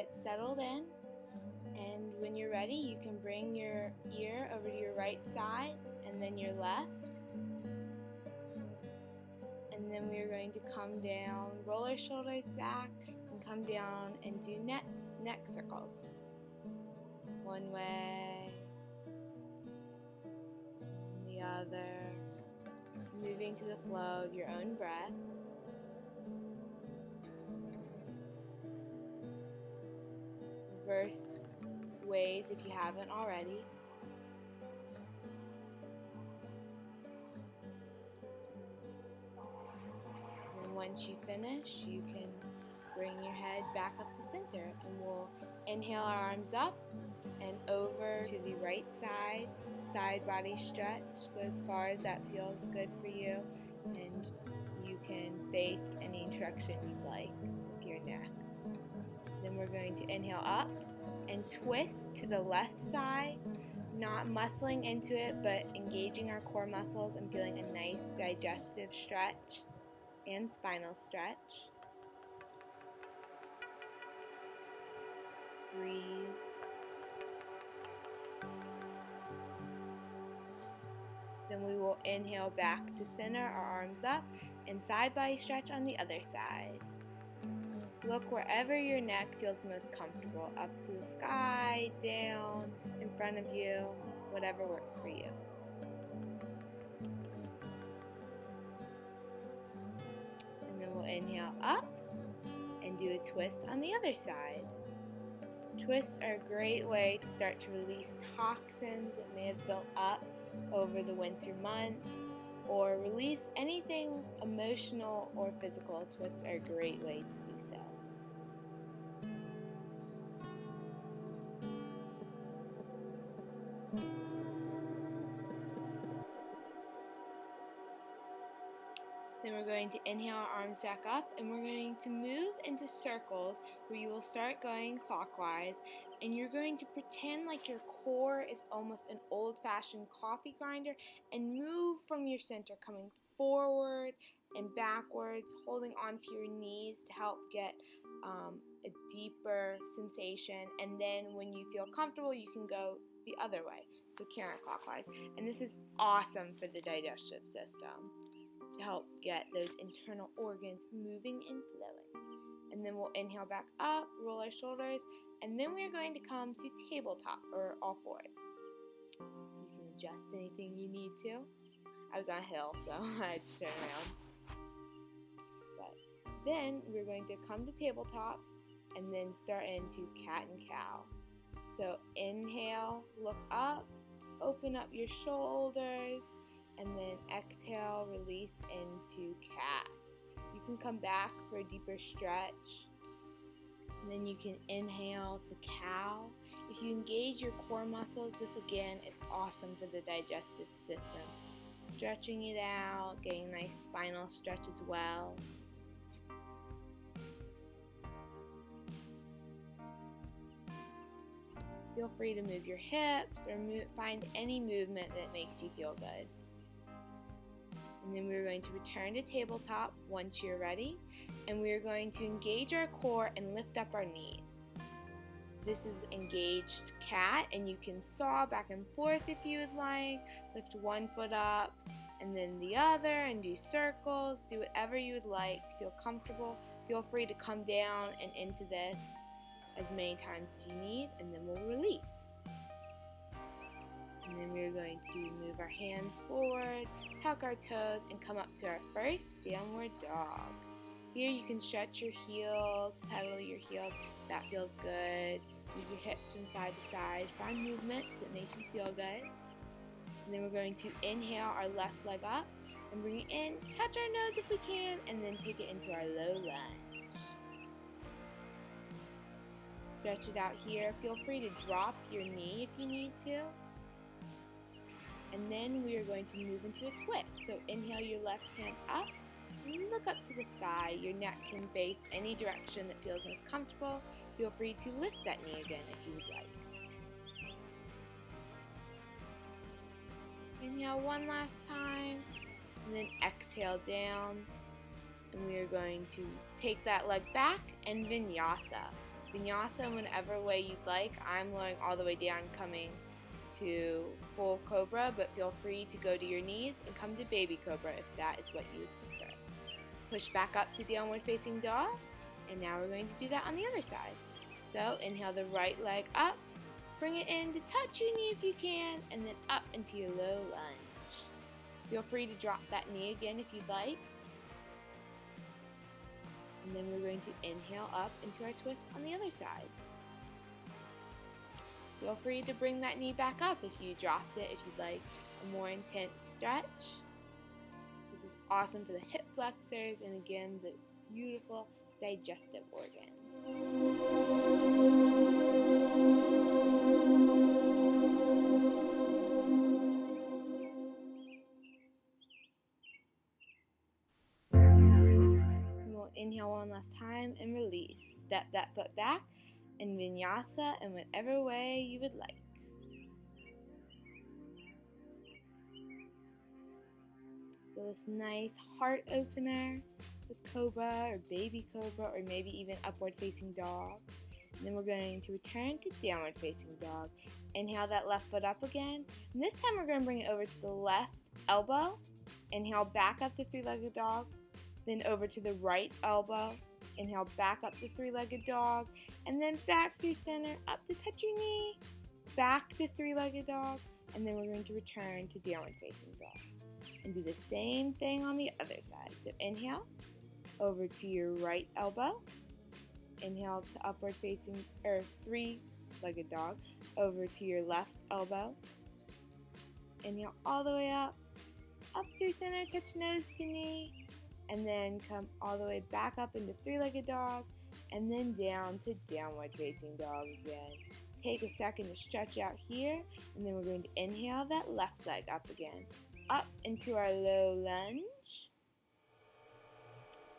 get settled in. And when you're ready, you can bring your ear over to your right side and then your left. And then we are going to come down, roll our shoulders back, and come down and do neck circles. One way, and the other, moving to the flow of your own breath. Reverse ways if you haven't already. And once you finish, you can bring your head back up to center, and we'll inhale our arms up and over to the right side. Side body stretch. Go as far as that feels good for you, and you can face any direction you'd like with your neck. Then we're going to inhale up and twist to the left side, not muscling into it, but engaging our core muscles and feeling a nice digestive stretch and spinal stretch. Breathe. Then we will inhale back to center, our arms up, and side body stretch on the other side. Look wherever your neck feels most comfortable, up to the sky, down, in front of you, whatever works for you. And then we'll inhale up and do a twist on the other side. Twists are a great way to start to release toxins that may have built up over the winter months, or release anything emotional or physical. Twists are a great way to do so. Then we're going to inhale our arms back up, and we're going to move into circles where you will start going clockwise, and you're going to pretend like your core is almost an old-fashioned coffee grinder, and move from your center, coming forward and backwards, holding onto your knees to help get a deeper sensation. And then when you feel comfortable, you can go the other way, so counterclockwise. And this is awesome for the digestive system, to help get those internal organs moving and flowing. And then we'll inhale back up, roll our shoulders, and then we're going to come to tabletop, or all fours. You can adjust anything you need to. I was on a hill, so I had to turn around. But then we're going to come to tabletop and then start into cat and cow. So inhale, look up, open up your shoulders, and then exhale, release into cat. You can come back for a deeper stretch, and then you can inhale to cow. If you engage your core muscles, this again is awesome for the digestive system. Stretching it out, getting a nice spinal stretch as well. Feel free to move your hips, or find any movement that makes you feel good. And then we're going to return to tabletop once you're ready, and we're going to engage our core and lift up our knees. This is engaged cat, and you can saw back and forth if you would like. Lift one foot up and then the other, and do circles. Do whatever you would like to feel comfortable. Feel free to come down and into this as many times as you need, and then we'll release. And then we're going to move our hands forward, tuck our toes, and come up to our first downward dog. Here you can stretch your heels, pedal your heels. That feels good. Move your hips from side to side. Find movements that make you feel good. And then we're going to inhale our left leg up and bring it in. Touch our nose if we can, and then take it into our low lunge. Stretch it out here. Feel free to drop your knee if you need to. And then we are going to move into a twist. So inhale your left hand up, look up to the sky. Your neck can face any direction that feels most comfortable. Feel free to lift that knee again if you would like. Inhale one last time, and then exhale down. And we are going to take that leg back and vinyasa. Vinyasa in whatever way you'd like. I'm going all the way down, coming to full cobra, but feel free to go to your knees and come to baby cobra if that is what you prefer. Push back up to downward facing dog, and now we're going to do that on the other side. So inhale the right leg up, bring it in to touch your knee if you can, and then up into your low lunge. Feel free to drop that knee again if you'd like. And then we're going to inhale up into our twist on the other side. Feel free to bring that knee back up if you dropped it, if you'd like a more intense stretch. This is awesome for the hip flexors and again the beautiful digestive organs. And we'll inhale one last time and release. Step that foot back and vinyasa in whatever way you would like. Feel this nice heart opener with cobra or baby cobra or maybe even upward facing dog. And then we're going to return to downward facing dog. Inhale that left foot up again. And this time we're going to bring it over to the left elbow. Inhale back up to three-legged dog. Then over to the right elbow. Inhale back up to three-legged dog. And then back through center up to touch your knee. Back to three-legged dog. And then we're going to return to downward facing dog. And do the same thing on the other side. So inhale over to your right elbow. Inhale to upward facing or three-legged dog over to your left elbow. Inhale all the way up through center, touch nose to knee, and then come all the way back up into three-legged dog, and then down to downward facing dog again. Take a second to stretch out here, and then we're going to inhale that left leg up again. Up into our low lunge.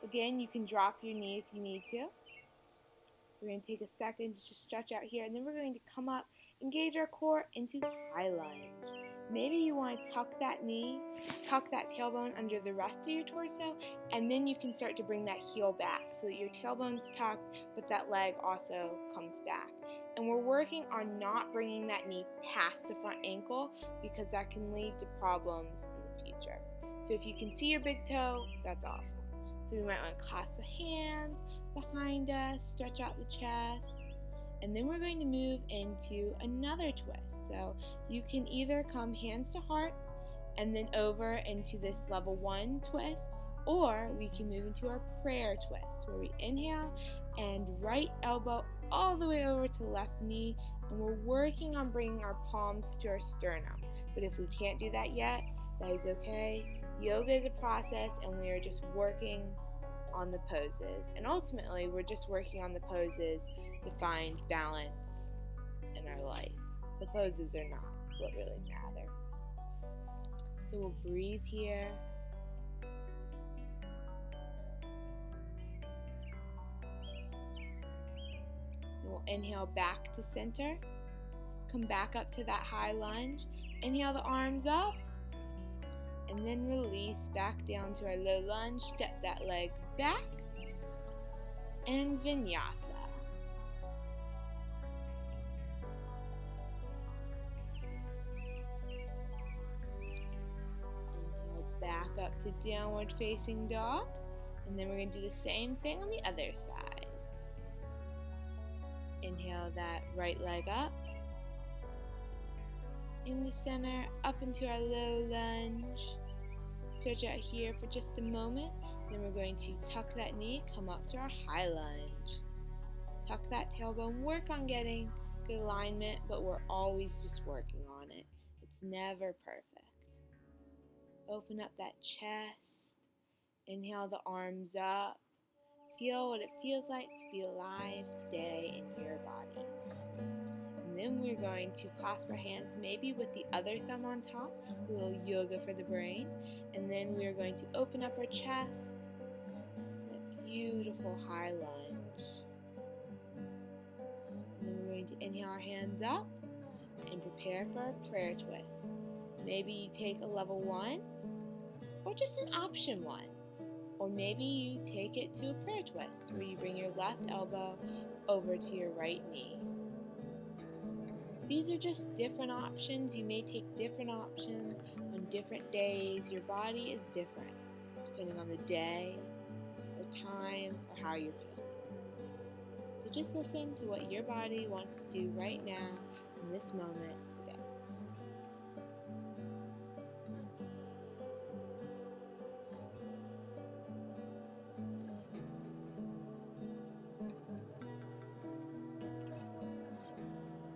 Again, you can drop your knee if you need to. We're going to take a second to just stretch out here, and then we're going to come up, engage our core into high lunge. Maybe you want to tuck that knee, tuck that tailbone under the rest of your torso, and then you can start to bring that heel back so that your tailbone's tucked, but that leg also comes back. And we're working on not bringing that knee past the front ankle because that can lead to problems in the future. So if you can see your big toe, that's awesome. So we might want to clasp the hands behind us, stretch out the chest, and then we're going to move into another twist. So you can either come hands to heart and then over into this level 1 twist, or we can move into our prayer twist where we inhale and right elbow all the way over to left knee, and we're working on bringing our palms to our sternum. But if we can't do that yet, that is okay. Yoga is a process, and we are just working on the poses. And ultimately, we're just working on the poses to find balance in our life. The poses are not what really matter. So we'll breathe here. And we'll inhale back to center. Come back up to that high lunge. Inhale the arms up. And then release back down to our low lunge. Step that leg back. And vinyasa. Inhale back up to downward facing dog. And then we're going to do the same thing on the other side. Inhale that right leg up. In the center, up into our low lunge. Stretch out here for just a moment. Then we're going to tuck that knee, come up to our high lunge. Tuck that tailbone, work on getting good alignment, but we're always just working on it. It's never perfect. Open up that chest. Inhale the arms up. Feel what it feels like to be alive today in your body. And then we're going to clasp our hands, maybe with the other thumb on top, a little yoga for the brain. And then we're going to open up our chest, that beautiful high lunge. And then we're going to inhale our hands up and prepare for our prayer twist. Maybe you take a level 1 or just an option 1. Or maybe you take it to a prayer twist where you bring your left elbow over to your right knee. These are just different options. You may take different options on different days. Your body is different depending on the day or time or how you're feeling. So just listen to what your body wants to do right now in this moment today.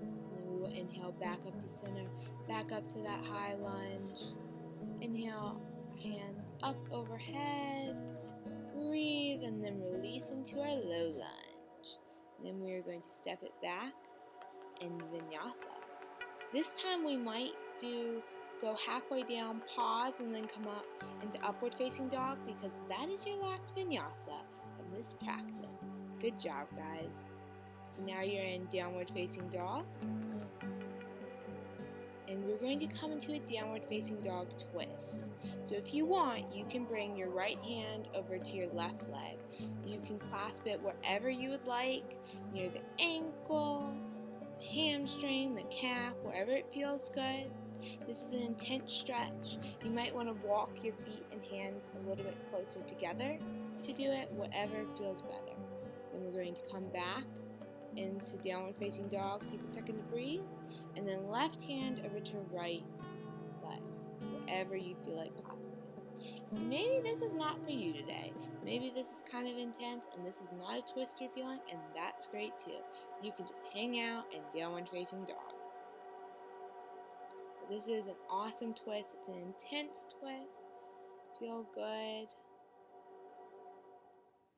And then we will inhale back up to center, back up to that high lunge. Inhale, hands up overhead. Breathe and then release into our low lunge. And then we are going to step it back in vinyasa. This time we might go halfway down, pause, and then come up into upward facing dog because that is your last vinyasa of this practice. Good job, guys. So now you're in downward facing dog. And we're going to come into a downward facing dog twist. So if you want, you can bring your right hand over to your left leg. You can clasp it wherever you would like, near the ankle, hamstring, the calf, wherever it feels good. This is an intense stretch. You might want to walk your feet and hands a little bit closer together to do it, whatever feels better. Then we're going to come back into downward facing dog. Take a second to breathe. And then left hand over to right leg, wherever you feel like clasping it. Maybe this is not for you today. Maybe this is kind of intense and this is not a twist you're feeling, and that's great too. You can just hang out in downward facing dog. But this is an awesome twist. It's an intense twist. Feel good.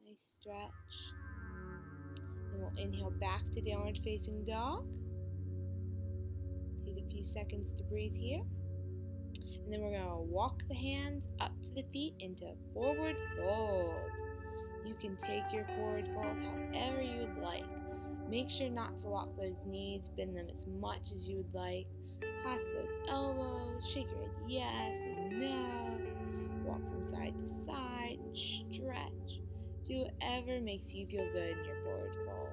Nice stretch. Then we'll inhale back to downward facing dog. Take a few seconds to breathe here. And then we're going to walk the hands up to the feet into forward fold. You can take your forward fold however you would like. Make sure not to lock those knees, bend them as much as you would like. Clasp those elbows, shake your head yes and no. Walk from side to side and stretch. Do whatever makes you feel good in your forward fold.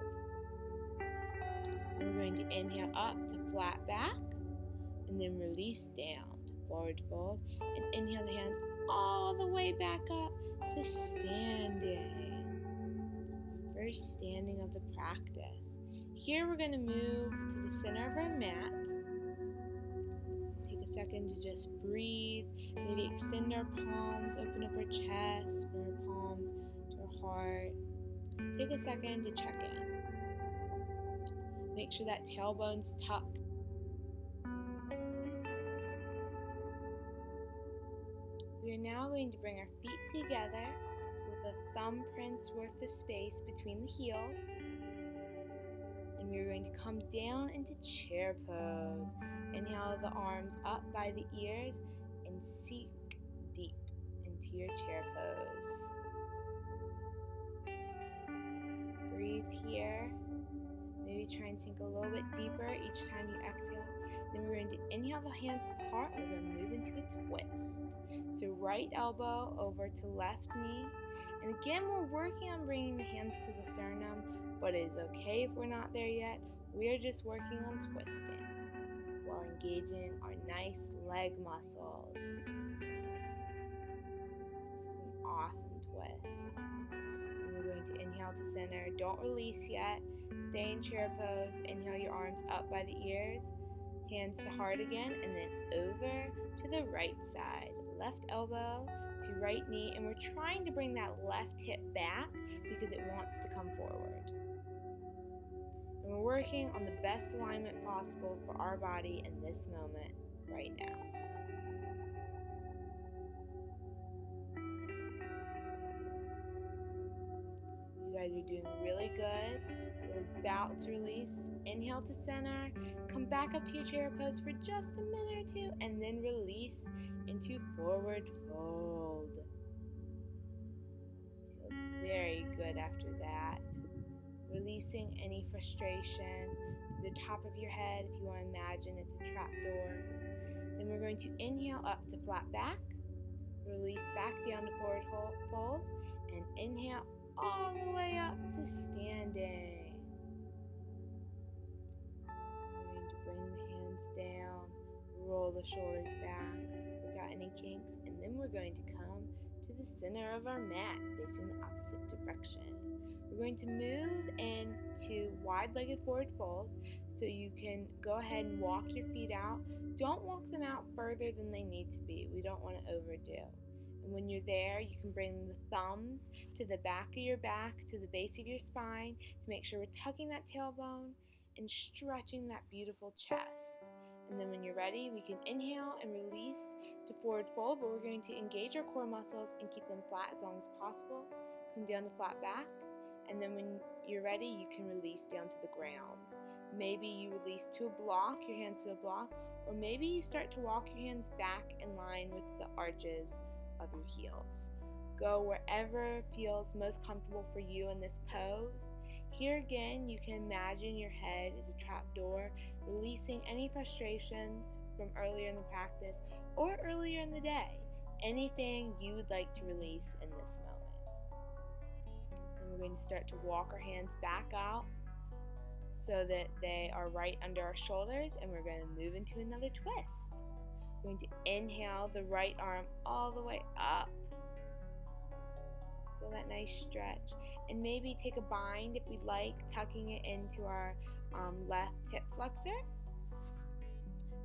And we're going to inhale up to flat back and then release down. Forward fold, and inhale the hands all the way back up to standing. First standing of the practice. Here we're going to move to the center of our mat. Take a second to just breathe. Maybe extend our palms, open up our chest, bring our palms to our heart. Take a second to check in. Make sure that tailbone's tucked. We are now going to bring our feet together with a thumbprint's worth of space between the heels. And we are going to come down into chair pose. Inhale the arms up by the ears and sink deep into your chair pose. Breathe here. Maybe try and sink a little bit deeper each time you exhale. Then we're going to inhale the hands to the heart. We're going to move into a twist. So right elbow over to left knee. And again, we're working on bringing the hands to the sternum, but it is okay if we're not there yet. We are just working on twisting while engaging our nice leg muscles. This is an awesome twist. And we're going to inhale to center. Don't release yet. Stay in chair pose. Inhale your arms up by the ears. Hands to heart again, and then over to the right side. Left elbow to right knee, and we're trying to bring that left hip back because it wants to come forward. And we're working on the best alignment possible for our body in this moment right now. You guys are doing really good. We're about to release. Inhale to center. Come back up to your chair pose for just a minute or two, and then release into forward fold. Feels very good after that. Releasing any frustration to the top of your head if you want to imagine it's a trap door. Then we're going to inhale up to flat back. Release twist back down to forward fold, and inhale all the way up to standing. We're going to bring the hands down, roll the shoulders back, work out any kinks, and then we're going to come to the center of our mat, facing the opposite direction. We're going to move into wide-legged forward fold, so you can go ahead and walk your feet out. Don't walk them out further than they need to be. We don't want to overdo. And when you're there, you can bring the thumbs to the back of your back, to the base of your spine, to make sure we're tucking that tailbone and stretching that beautiful chest. And then when you're ready, we can inhale and release to forward fold, but we're going to engage our core muscles and keep them flat as long as possible. Come down to flat back, and then when you're ready, you can release down to the ground. Maybe you release to a block, your hands to a block, or maybe you start to walk your hands back in line with the arches of your heels. Go wherever feels most comfortable for you in this pose. Here again, you can imagine your head is a trap door, releasing any frustrations from earlier in the practice or earlier in the day. Anything you would like to release in this moment. Then we're going to start to walk our hands back out so that they are right under our shoulders, and we're going to move into another twist. We're going to inhale the right arm all the way up. Feel that nice stretch, and maybe take a bind if we'd like, tucking it into our left hip flexor.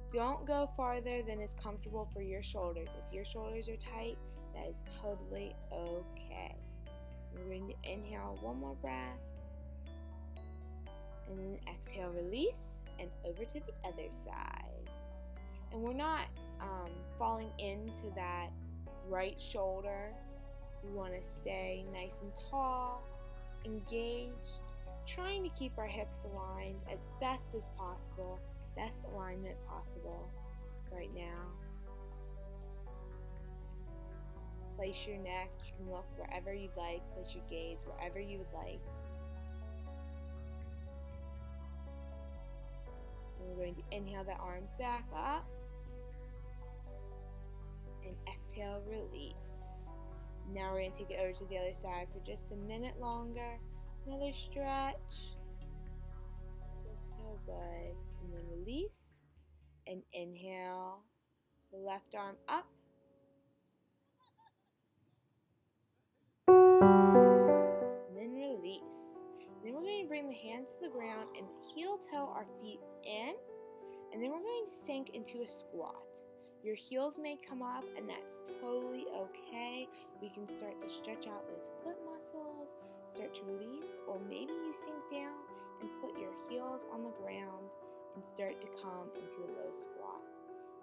Don't go farther than is comfortable for your shoulders. If your shoulders are tight, that is totally okay. We're going to inhale one more breath, and then exhale, release, and over to the other side. And we're not falling into that right shoulder. We want to stay nice and tall, engaged, trying to keep our hips aligned as best as possible, best alignment possible right now. Place your neck, you can look wherever you'd like, place your gaze wherever you would like. And we're going to inhale the arm back up, and exhale, release. Now we're going to take it over to the other side for just a minute longer. Another stretch. Feels so good. And then release. And inhale the left arm up. And then release. Then we're going to bring the hands to the ground and heel toe our feet in. And then we're going to sink into a squat. Your heels may come up, and that's totally okay. We can start to stretch out those foot muscles, start to release, or maybe you sink down and put your heels on the ground and start to come into a low squat.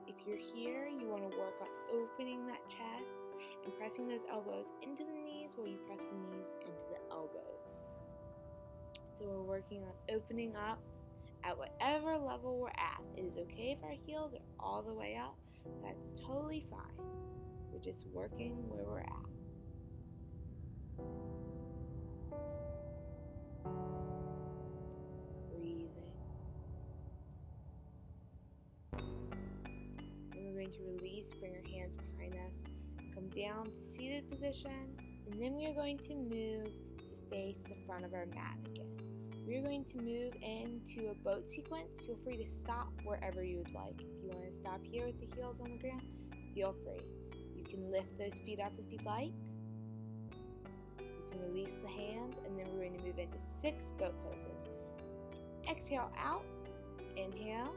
If you're here, you want to work on opening that chest and pressing those elbows into the knees while you press the knees into the elbows. So we're working on opening up at whatever level we're at. It is okay if our heels are all the way up. That's totally fine. We're just working where we're at. Breathing. Then we're going to release, bring our hands behind us, come down to seated position, and then we are going to move to face the front of our mat again. We're going to move into a boat sequence. Feel free to stop wherever you would like. If you want to stop here with the heels on the ground, feel free. You can lift those feet up if you'd like. You can release the hands, and then we're going to move into 6 boat poses. Exhale out, inhale,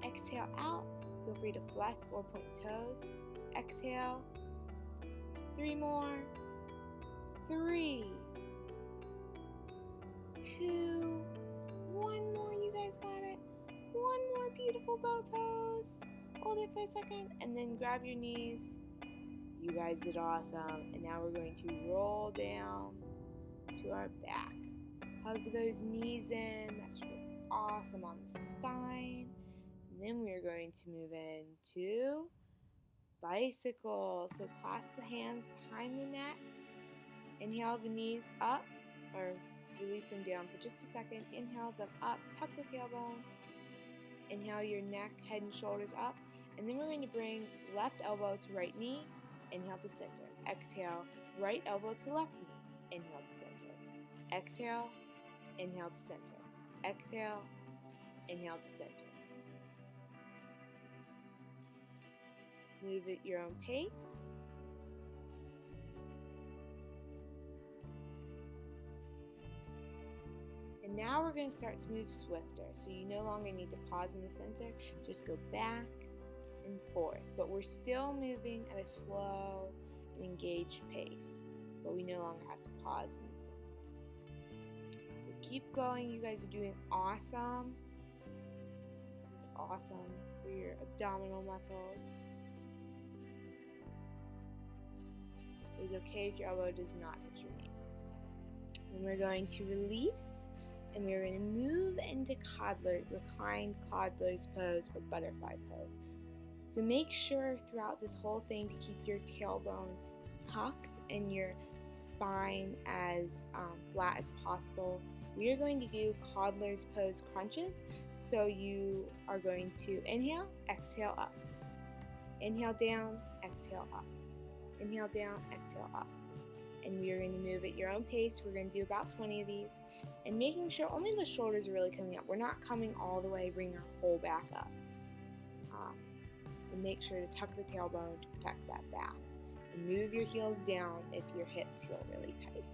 exhale out. Feel free to flex or point the toes. Exhale, 3 more, 3, 2, 1 more, you guys got it. 1 more beautiful boat pose. Hold it for a second, and then grab your knees. You guys did awesome. And now we're going to roll down to our back. Hug those knees in. That's awesome on the spine. And then we are going to move into bicycle. So clasp the hands behind the neck. Inhale the knees up, or release them down for just a second. Inhale them up, tuck the tailbone. Inhale your neck, head, and shoulders up. And then we're going to bring left elbow to right knee, inhale to center. Exhale, right elbow to left knee, inhale to center. Exhale, inhale to center. Exhale, inhale to center. Move at your own pace. And now we're going to start to move swifter. So you no longer need to pause in the center. Just go back and forth. But we're still moving at a slow and engaged pace. But we no longer have to pause in the center. So keep going. You guys are doing awesome. This is awesome for your abdominal muscles. It is okay if your elbow does not touch your knee. Then we're going to release, and we're going to move into reclined toddler's pose or butterfly pose. So make sure throughout this whole thing to keep your tailbone tucked and your spine as flat as possible. We are going to do toddler's pose crunches. So you are going to inhale, exhale up. Inhale down, exhale up. Inhale down, exhale up. And we are going to move at your own pace. We're going to do about 20 of these. And making sure only the shoulders are really coming up. We're not coming all the way, bring our whole back up. And make sure to tuck the tailbone to protect that back. And move your heels down if your hips feel really tight.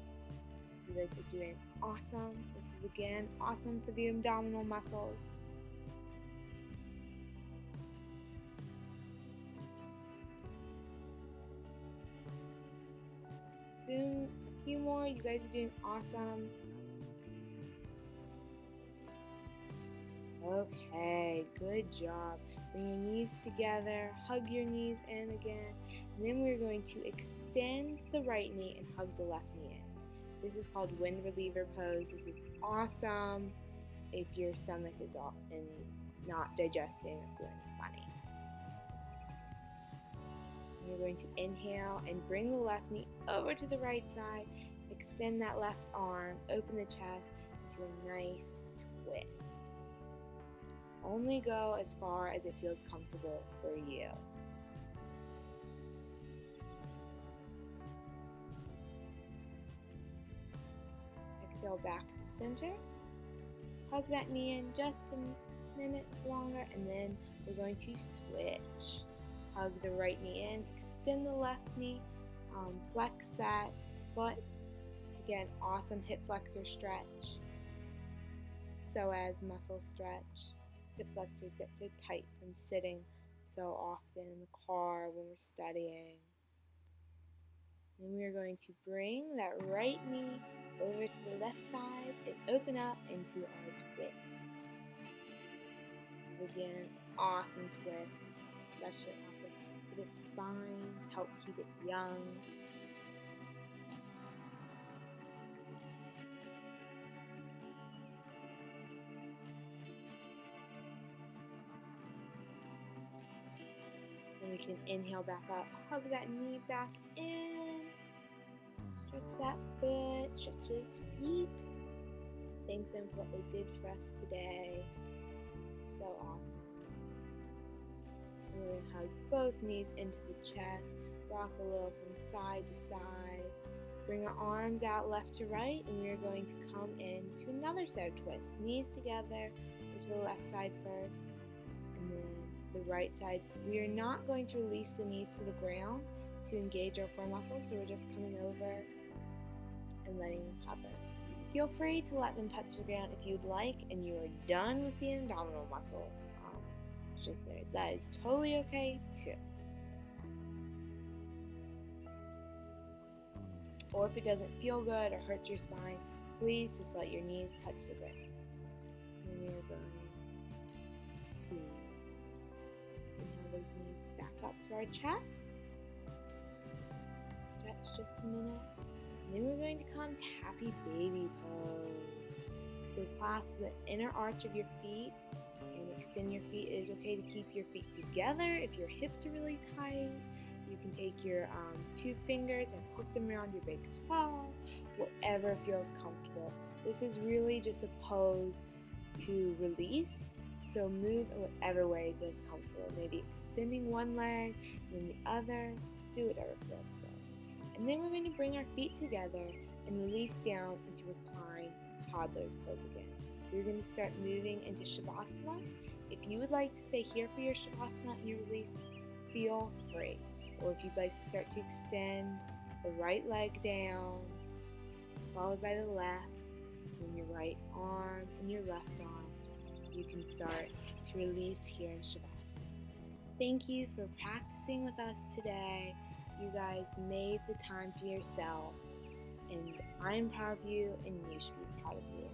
You guys are doing awesome. This is, again, awesome for the abdominal muscles. Boom, a few more. You guys are doing awesome. Okay, good job. Bring your knees together, hug your knees in again, and then we're going to extend the right knee and hug the left knee in. This is called wind reliever pose. This is awesome if your stomach is not digesting or feeling funny. You're going to inhale and bring the left knee over to the right side. Extend that left arm, open the chest into a nice twist. Only go as far as it feels comfortable for you. Exhale back to center. Hug that knee in just a minute longer, and then we're going to switch. Hug the right knee in, extend the left knee, flex that foot. Again, awesome hip flexor stretch. Psoas muscle stretch. Hip flexors get so tight from sitting so often in the car when we're studying. Then we are going to bring that right knee over to the left side and open up into our twist. This is, again, awesome twist. This is especially awesome for the spine, to help keep it young. Then we can inhale back up, hug that knee back in, stretch that foot, stretch those feet. Thank them for what they did for us today. So awesome. And we're going to hug both knees into the chest, rock a little from side to side. Bring our arms out left to right, and we are going to come into another set of twists. Knees together, or to the left side first, and then the right side. We are not going to release the knees to the ground to engage our core muscles, so we're just coming over and letting them hover. Feel free to let them touch the ground if you'd like, and you are done with the abdominal muscle strengtheners. That is totally okay too. Or if it doesn't feel good or hurts your spine, please just let your knees touch the ground. And we are going to inhale those knees back up to our chest. Stretch just a minute. And then we're going to come to happy baby pose. So clasp the inner arch of your feet and extend your feet. It is okay to keep your feet together if your hips are really tight. You can take your 2 fingers and hook them around your big toe, whatever feels comfortable. This is really just a pose to release, so move in whatever way feels comfortable. Maybe extending one leg, then the other, do whatever feels good. And then we're going to bring our feet together and release down into reclined toddler's pose again. You're going to start moving into Shavasana. If you would like to stay here for your Shavasana and your release, feel free. Or if you'd like to start to extend the right leg down, followed by the left, and your right arm and your left arm, you can start to release here in Shavasana. Thank you for practicing with us today. You guys made the time for yourself, and I'm proud of you, and you should be proud of you.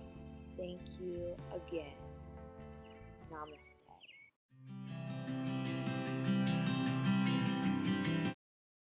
Thank you again. Namaste.